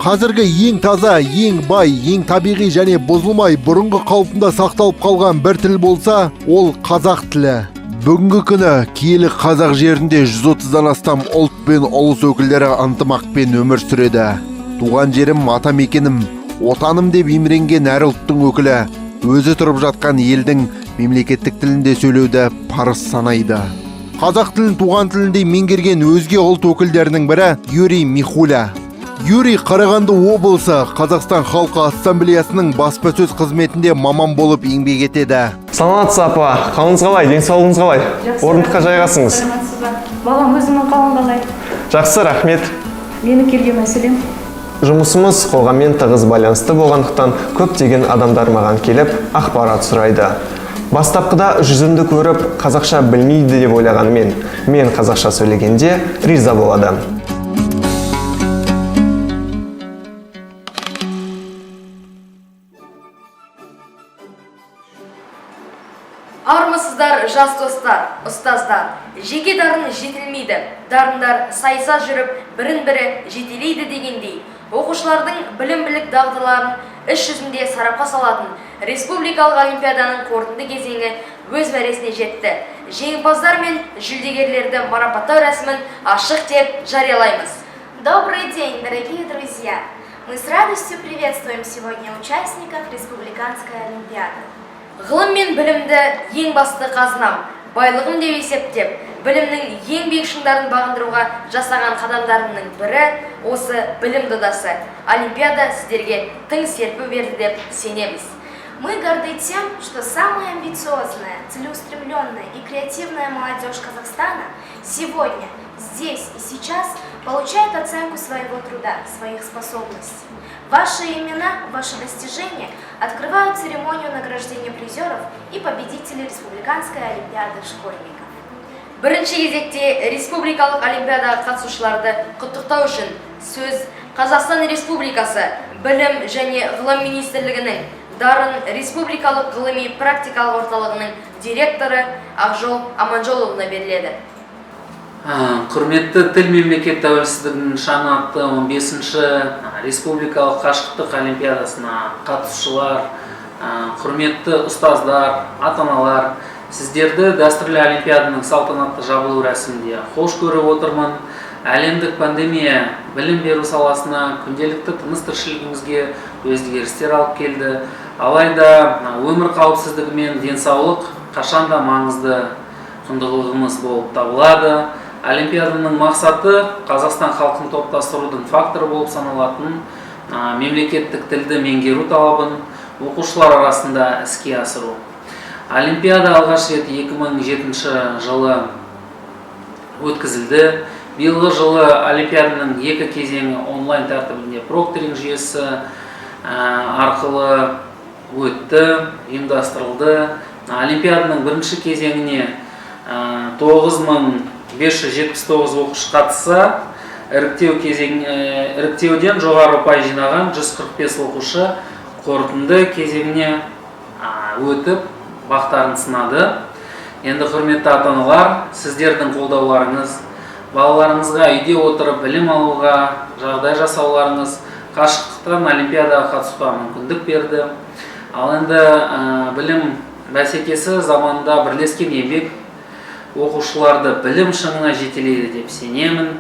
Қазіргі ең таза, ең бай, ең табиғи және бұзылмай бұрынғы қалпында сақталып қалған бір тіл болса, ол қазақ тілі. Бүгінгі күні киелі қазақ жерінде 130-дан астам ұлт пен ұлыс өкілдері ынтымақпен өмір сүреді. Туған жерім, атамекенім, отаным деп еміренген әр ұлттың өкілі өзі тұрып жатқан елдің мемлекеттік тілінде сөйлеуді парыз санайды. Қазақ тілін туған тіліндей меңгерген өзге ұлт өкілдерінің бірі Юрий Михуля. Юрий Қарағанды облысы Қазақстан халқы ассамблеясының баспасөз қызметінде маман болып еңбек етеді. Саламатсыз апа, қалыңыз қалай, денсаулығыңыз қалай? Орындыққа жайғасыңыз. Балам, өзіңнің қалың қалай? Жақсы, рахмет. Мені келген мәселем. Жұмысымыз қоғаммен тығыз байланысты болғандықтан көптеген адамдар маған келіп ақпарат сұрайды. Бастапқыда жүзімді көріп, қазақша білмейді деп ойлағанымен, мен қазақша сөйлегенде риза болады. Армысыздар, жас достар, ұстаздар. Жеке дарын жетілмейді, дарындар сайса жүріп, бірін-бірі жетелейді дегендей. Оқушылардың білім-білік дағдыларын іс жүзінде сарапқа салатын Республикалық Олимпиаданың қорытынды кезеңі өз мәресіне жетті. Жеңімпаздар мен жүлдегерлерді марапаттау рәсімін ашық деп жариялаймыз. Добрый день, дорогие друзья! Мы с радостью приветствуем сегодня участников Республиканской Олимпиады. Ғылым мен білімді ең басты қазынам, байлығым деп есептеп, білімнің ең биік шыңдарын бағындыруға жасаған қадамдарының бірі осы білім додасы. Олимпиада сіздерге тың серпін берді деп сенеміз. Мы горды тем, что самая амбициозная, целеустремленная и креативная молодежь Казахстана сегодня, здесь и сейчас получает оценку своего труда, своих способностей. Ваши имена, ваши достижения открывают церемонию награждения призеров и победителей Республиканской Олимпиады школьников. Бірінші кезекте Республикалық Олимпиадаға қатысушыларды құттықтау үшін сөз Қазақстан Республикасы Білім және Ғылым Министрлігінің Дарын Республикалық ғылыми практикалық орталығының директоры Ақжол Аманжолұлына беріледі. Құрметті тіл мемлекет тәуелсіздігінің нышаны атты 15-ші Республикалық қашықтық олимпиадасына қатысушылар, құрметті ұстаздар, ата-аналар, сіздерді дәстүрлі олимпиаданың салтанатты жабылу рәсімінде қош көріп отырмын. Әлемдік пандемия білім беру саласына күнделікті тыныс-тіршілігімізге өзгерістер алып келді. Алайда өмір қауіпсіздігі мен денсаулық қашанда маңызды құндылығымыз болып табылады. Олимпиаданың мақсаты Қазақстан халқын топтастырудың факторы болып саналатын мемлекеттік тілді меңгеру талабын оқушылар арасында іске асыру. Олимпиада алғаш рет 2007 жылы өткізілді. Биылғы жылы Олимпиаданың екі кезеңі онлайн тәртібінде прокторинг жүйесі арқылы өтті, ұйымдастырылды. Олимпиаданың бірінші кезеңіне 9579 оқушы қатысса, іріктеуден жоғары ұпай жинаған 145 оқушы қорытынды кезеңіне өтіп, бақтарын сынады. Енді құрметті ата-аналар, сіздердің қолдауларыңыз, балаларыңызға үйде отырып білім алуға жағдай жасауларыңыз қашықтықтан олимпиадаға қатысуға мүмкіндік берді. Ал енді білім бәсекесі заманында бірлескен еңбек оқушыларды білім шыңына жетелейді деп сенемін.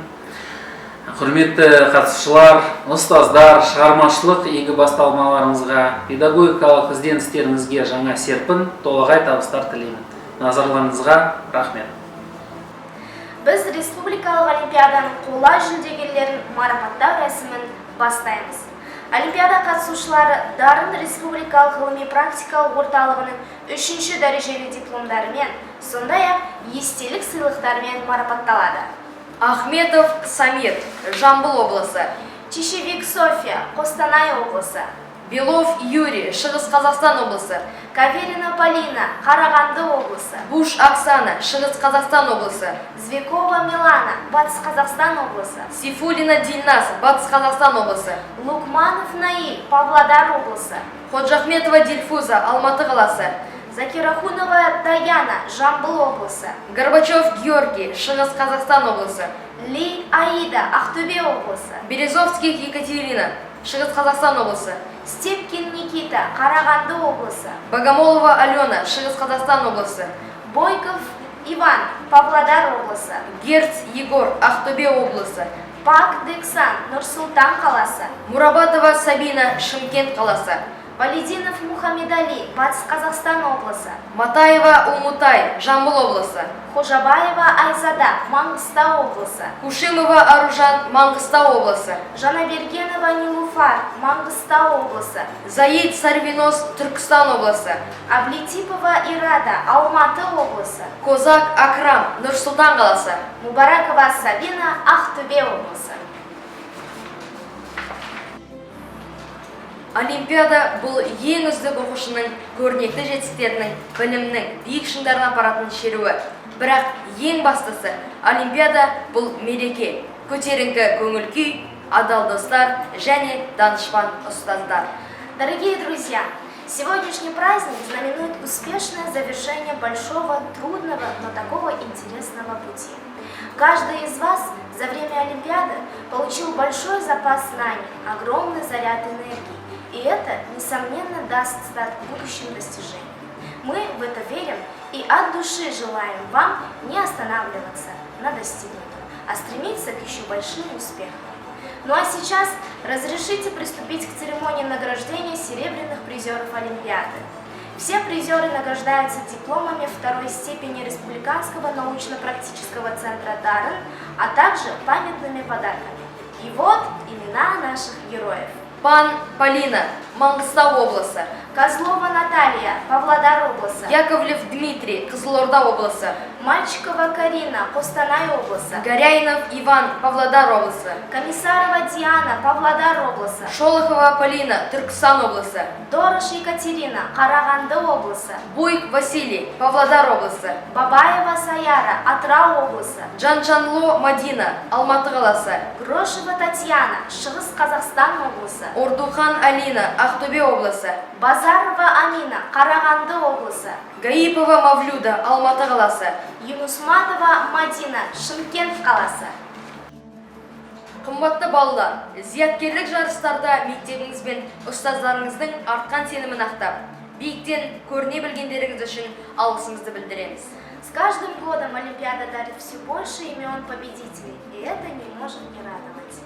Құрметті қатысушылар, ұстаздар, шығармашылық игі басталмаларыңызға, педагогикалық ізденістеріңізге жаңа серпін, толағай табыстар тілеймін. Назарларыңызға рахмет. Біз Республикалық Олимпиаданың қола жүлдегерлерін марапаттау рәсімін бастаймыз. Олимпиада қатысушылары Дарын Республикалық ғылыми-практикалық орталығының 3-ші дәрежелі дипломдарымен, сондай-ақ естелік сыйлықтарымен марапатталады. Ахметов Самир, Жамбыл облысы. Чешевик София, Қостанай облысы. Белов Юрий, Шығыс Қазақстан облысы. Каверина Полина, Қарағанды облысы. Буш Оксана, Шығыс Қазақстан облысы. Звекова Милана, Батыс Қазақстан облысы. Сифулина Дильназ, Батыс Қазақстан облысы. Лукманов Наиль, Павлодар облысы. Ходжахметова Дильфуза, Алматы қаласы. Закирахунова Даяна, Жамбыл облысы. Горбачев Георгий, Шығыс Қазақстан облысы. Ли Аида, Ақтөбе облысы. Березовских Екатерина, Шығыс Қазақстан облысы. Степкин Никита, Қарағанды облысы. Богомолова Алена, Шығыс Қазақстан облысы. Бойков Иван, Павлодар облысы. Герц Егор, Ақтөбе облысы. Пак Дексан, Нұр-Сұлтан қаласы. Мурабатова Сабина, Шымкент қаласы. Валидинов Мухаммедали, Батыс Қазақстан облысы. Матаева Умутай, Жамбыл облысы. Хожабаева Айзада, Маңғыстау облысы. Кушимова Аружан, Маңғыстау облысы. Жанабергенова Нилуфар, Маңғыстау облысы. Заид Сарвинос, Түркістан облысы. Аблетипова Ирада, Алматы облысы. Козак Акрам, Нұр-Сұлтан қаласы. Мубаракова Сабина, Ақтөбе облысы. Олимпиада бұл ең үздік оқушының көрнекті жетістіктерінің, білімнің биік шыңдарына апаратын шеруі. Бірақ ең бастысы, Олимпиада бұл мереке, көтеріңкі көңіл күй, адал достар және данышпан ұстаздар. Дорогие друзья, сегодняшний праздник знаменует успешное завершение большого, трудного, но такого интересного пути. Каждый из вас за время Олимпиады получил большой запас знаний, огромный заряд энергии. И это, несомненно, даст старт будущим достижениям. Мы в это верим и от души желаем вам не останавливаться на достигнутом, а стремиться к еще большим успехам. Ну а сейчас разрешите приступить к церемонии награждения серебряных призеров Олимпиады. Все призеры награждаются дипломами второй степени Республиканского научно-практического центра Даррен, а также памятными подарками. И вот имена наших героев. Пан Полина, Маңғыстау облысы. Козлова Наталья, Павлодар облысы. Яковлев Дмитрий, Қызылорда облысы. Мальчикова Карина, Қостанай облысы. Горяйнов Иван, Павлодар облысы. Комиссарова Диана, Павлодар облысы. Шолохова Полина, Түркістан облысы. Дорош Екатерина, Қарағанды облысы. Буйк Василий, Павлодар облысы. Бабаева Саяра, Атырау облысы. Жанчанло Мадина, Алматы қаласы. Грошева Татьяна, Шығыс Қазақстан облысы. Ордухан Алина, Ақтөбе облысы. Базарова Амина, Қарағанды облысы. Гаипова Мавлюда, Алматы қаласы. Юнусматова Мадина, Шымкент қаласы. Қымбатты балалар, зияткерлік жарыстарда мектебіңіз бен ұстаздарыңыздың артқан сенімін ақтап, биіктен көріне білгендеріңіз үшін алғысымызды білдіреміз. С каждым годом Олимпиада дарит все больше имен победителей, и это не может не радовать.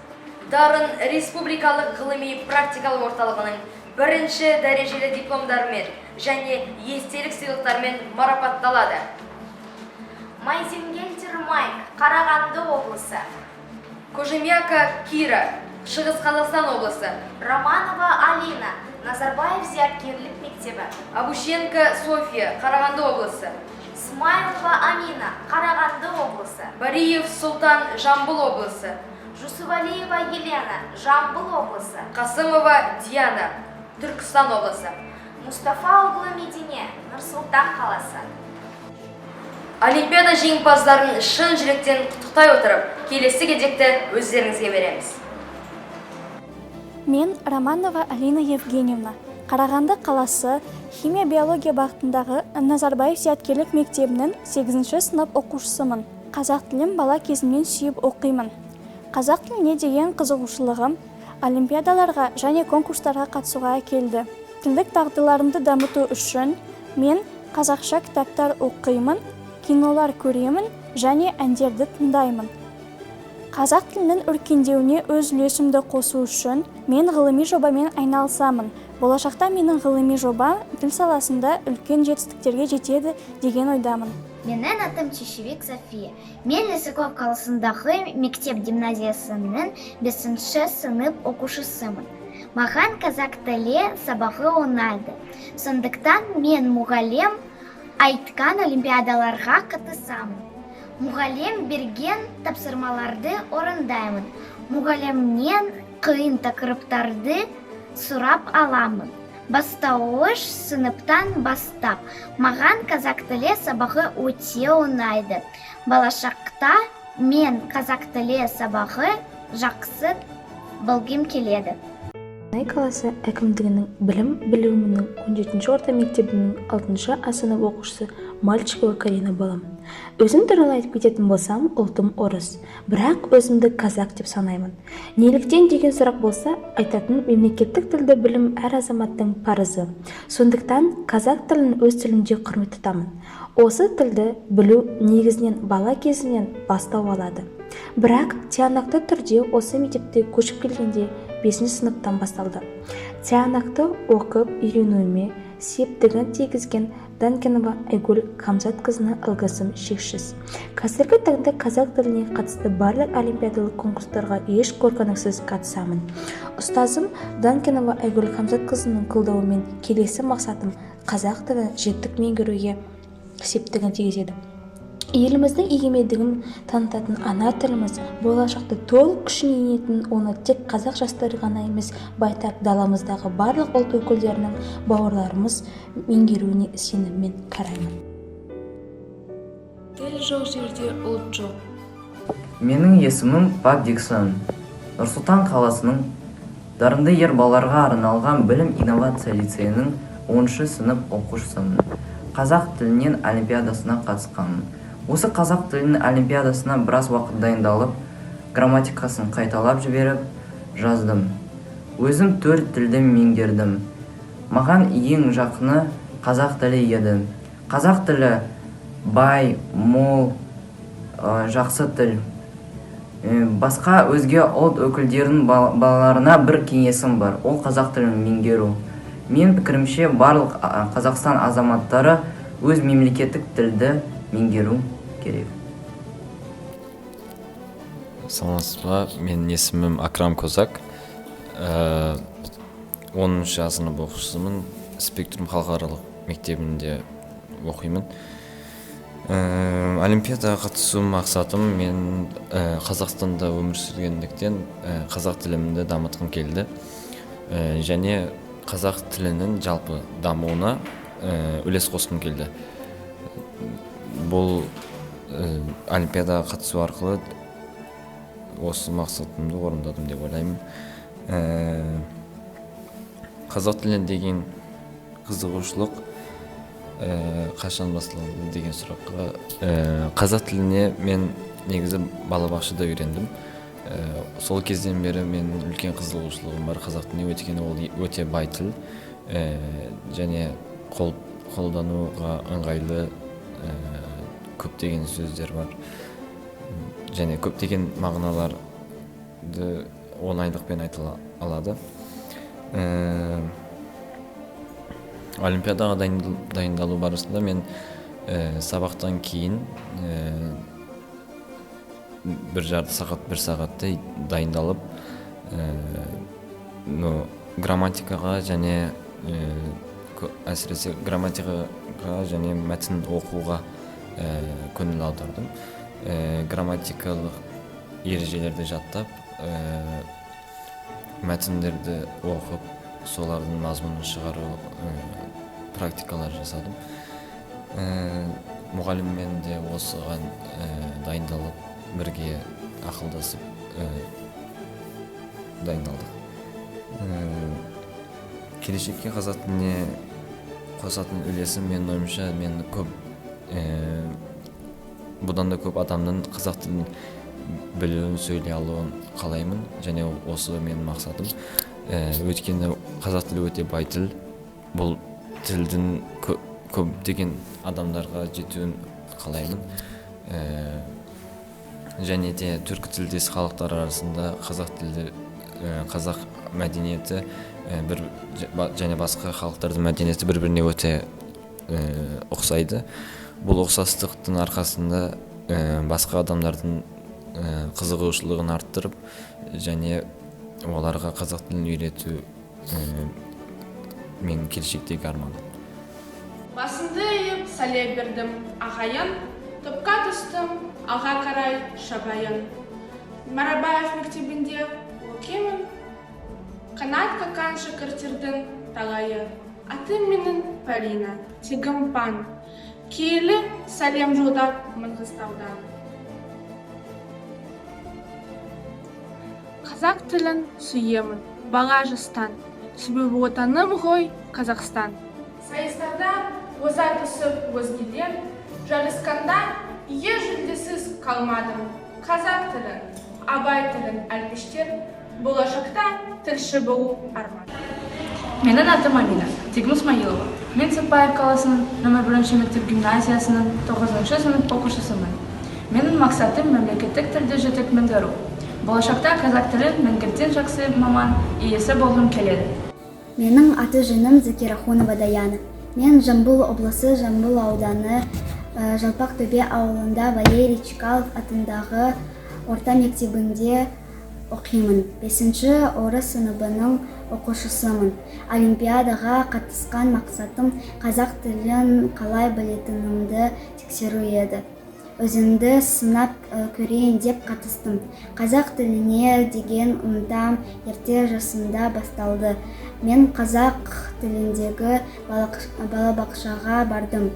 Дарын Республикалық ғылыми практикалық орталығының бірінші дәрежелі дипломдармен және естелік сыйлықтармен марапатталады. Майзенгельтер Майк, Қарағанды облысы. Кожемяка Кира, Шығыс Қазақстан облысы. Романова Алина, Назарбаев зияткерлік мектебі. Абушенко София, Қарағанды облысы. Смайлова Амина, Қарағанды облысы. Бариев Султан, Жамбыл облысы. Жусувалиева Елена, Жамбыл облысы. Қасымова Диана, Түркістан облысы. Мустафаоғлы Медине, Нұр-Сұлтан қаласы. Олимпиада жеңімпаздарын шын жүректен құттықтай отырып, келесі кезекті өздеріңізге береміз. Мен Романова Алина Евгеньевна, Қарағанды қаласы химия-биология бағытындағы Назарбаев зияткерлік мектебінің 8-ші сынып оқушысымын. Қазақ тілін бала кезімнен сүйіп оқимын. Қазақ тіліне деген қызығушылығым олимпиадаларға және конкурстарға қатысуға келді. Тілдік дағдыларымды дамыту үшін мен қазақша кітаптар оқимын, кинолар көремін және әндерді тыңдаймын. Қазақ тілінің өркендеуіне өз үлесімді қосу үшін мен ғылыми жобамен айналысамын. Болашақта менің ғылыми жоба тіл саласында үлкен жетістіктерге жетеді деген ойдамын. Менің атым Чешевик София. Мен Лисаков қаласындағы мектеп гимназиясының 5-ші сынып оқушысымын. Маған қазақ тілі сабағы оңайды. Сондықтан мен мұғалім айтқан олимпиадаларға қатысамын. Мұғалім берген тапсырмаларды орындаймын. Мұғалімнен қиын тақырыптарды сұрап аламын. Бастауыш сыныптан бастап, маған қазақ тілі сабағы өте оңайды. Болашақта мен қазақ тілі сабағы жақсы білгім келеді. Қостанай қаласы әкімдігінің білім бөлімінің 17-ші орта мектебінің 6-шы А сынып оқушысы Мальчикова Карина балам. Өзім туралы айтып кететін болсам, ұлтым орыс, бірақ өзімді казак деп санаймын. Неліктен деген сұрақ болса, айтатын мемлекеттік тілді білім әр азаматтың парызы. Сондықтан казак тілін өз тілінде құрмет тұтамын. Осы тілді білу негізінен бала кезінен бастау алады. Бірақ тиянақты түрде осы мектепте көшіп келгенде 5-ші сыныптан басталды. Тиянақты оқып үйренуіме септігін тигізген Данкенова Айгүл Хамзатқызына алғысым шексіз. Қазіргі таңда қазақ тіліне қатысты барлық олимпиадалық конкурстарға еш қорқынышсыз қатысамын. Ұстазым Данкенова Айгүл Хамзатқызының қолдауымен келесі мақсатым қазақ тілін жетік меңгеруге септігін тигізеді. Еліміздің егемендігін танытатын ана тіліміз болашақта толық күшіне енетін, оны тек қазақ жастары ғана емес, байтақ даламыздағы барлық ұлт өкілдерінің бауырларымыз меңгеруіне сеніммен қараймын. Тіл жоқ жерде ұлт жоқ. Менің есімім Пак Диксон. Нұр-Сұлтан қаласының дарынды ер балаларға арналған білім инновация лицейінің 10-шы сынып оқушысымын. Қазақ тілінен олимпиадасына қатысқанмын. Осы қазақ тілінің олимпиадасына біраз уақыт дайындалып, грамматикасын қайталап жіберіп жаздым. Өзім 4 тілді меңгердім. Маған ең жақыны қазақ тілі еді. Қазақ тілі бай, мол, жақсы тіл. Басқа өзге ұлт өкілдерінің балаларына бір кеңесім бар. Ол қазақ тілін меңгеру. Мен пікірімше барлық Қазақстан азаматтары өз мемлекеттік тілді меңгеру керек. Саламатсыз ба? Менің есімім Акрам Козак. 10-шы А сынып оқушысымын. Спектрум халықаралық мектебінде оқимын. Олимпиадаға қатысу мақсатым, мен Қазақстанда өмір сүргендіктен қазақ тілімді дамытқым келді. Және қазақ тілінің жалпы дамуына үлес қосқым келді. Бұл олимпиадаға қатысу арқылы осы мақсатымды орындадым деп ойлаймын. Қазақ тіліне деген қызығушылық қашан басталды деген сұраққа, қазақ тіліне мен негізі балабақшада үйрендім. Сол кезден бері мен үлкен қызығушылығым бар қазақ тіліне, өйткені ол өте бай тіл және қолдануға ыңғайлы, көптеген сөздер бар және көптеген мағыналарды оңайлықпен айта алады. Олимпиадаға дайындалу барысында мен сабақтан кейін бір жарты сағат, бір сағаттай дайындалып, грамматикаға және әсіресе грамматикаға және мәтін оқуға көңіл аудардым. Грамматикалық ережелерді жаттап, мәтіндерді оқып, солардың мазмұнын шығару практикалар жасадым. Мұғаліммен де осыған дайындалып, бірге ақылдасып дайындалдық. Келешекке қазақ тіліне қосатын үлесім, менің ойымша, мен бұдан да көп адамның қазақ тілін білуін, сөйлей алуын қалаймын, және осы менің мақсатым. Өйткені қазақ тілі өте бай тіл. Бұл тілдің көптеген адамдарға жетуін қалаймын. Және де түркі тілдес халықтар арасында қазақ мәдениеті және басқа халықтардың мәдениеті бір-біріне өте ұқсайды. Бұл ұқсастықтың арқасында басқа адамдардың қызығушылығын арттырып, және оларға қазақ тілін үйрету мен келешектегі арманым. Басымды иіп сәле бердім ағайын, топқа түстім алға қарай шабайын. Марабаев мектебінде оқимын, қанат қаққан шәкірттердің талайы. Атым менің Полина, тегім Пан. Киелі сәлем жолдап Маңғыстаудан. Қазақ тілін сүйемін, бала жастан. Себебі отаным ғой Қазақстан. Сайыстарда оза түсіп өзгеден, жарысқанда еш жүлдесіз қалмадым. Қазақ тілін, абай тілін әлпештер, болашақта тілші болу арман. Менің атым Амина, Тегім Исмаилова. Мен Сәтпаев қаласының номер 1 мектеп гимназиясының 9 сынып оқушысымын. Менің мақсатым мемлекеттік тілді жетік меңгеру. Болашақта қазақ тілін меңгерден жақсы маман иесі болғым келеді. Менің аты жөнім Закирахунова Даяна. Мен Жамбыл облысы Жамбыл ауданы Жалпақтөбе ауылында Валерий Чкалов атындағы орта мектебінде оқимын. 5-ші орыс сыныбының оқушысымын. Олимпиадаға қатысқан мақсатым қазақ тілін қалай білетінімді тексеру еді. Өзімді сынап көрейін деп қатыстым. Қазақ тіліне деген ынтам ерте жасымда басталды. Мен қазақ тіліндегі балабақшаға бардым.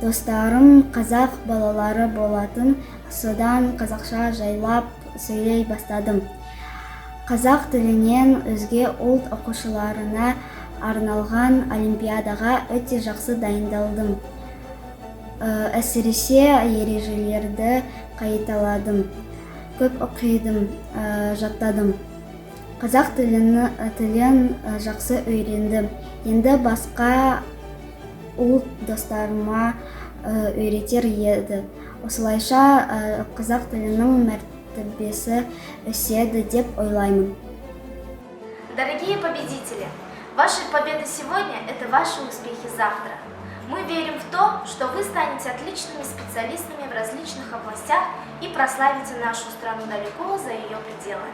Достарым қазақ балалары болатын, содан қазақша жайлап сөйлей бастадым. Қазақ тілінен өзге ұлт оқушыларына арналған олимпиадаға өте жақсы дайындалдым. Әсіресе ережелерді қайталадым, көп оқидым, жаттадым. Қазақ тілін жақсы үйрендім. Енді басқа ұлт достарыма үйретер еді. Осылайша қазақ тілінің мәртебесі өседі деп ойлаймын. Дорогие победители, ваши победы сегодня – это ваши успехи завтра. Мы верим в то, что вы станете отличными специалистами в различных областях и прославите нашу страну далеко за ее пределами.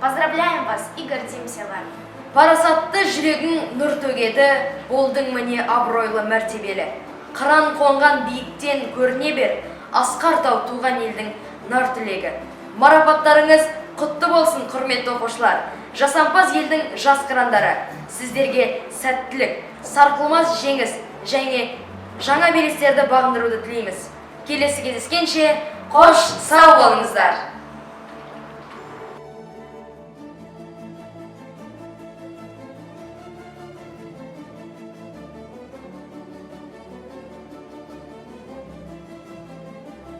Поздравляем вас и гордимся вами. Парасатты жүрегің нұр төгеді, болдың міне абыройлы мәртебелі. Қыран қонған биіктен көріне бер, асқар тау туған елдің нар тілегі. Марапаттарыңыз құтты болсын, құрметті оқушылар. Жасампаз елдің жас қырандары. Сіздерге сәттілік, сарқылмас жеңіс және жаңа белестерді бағындыруды тілейміз. Келесі кездескенше қош сау болыңыздар.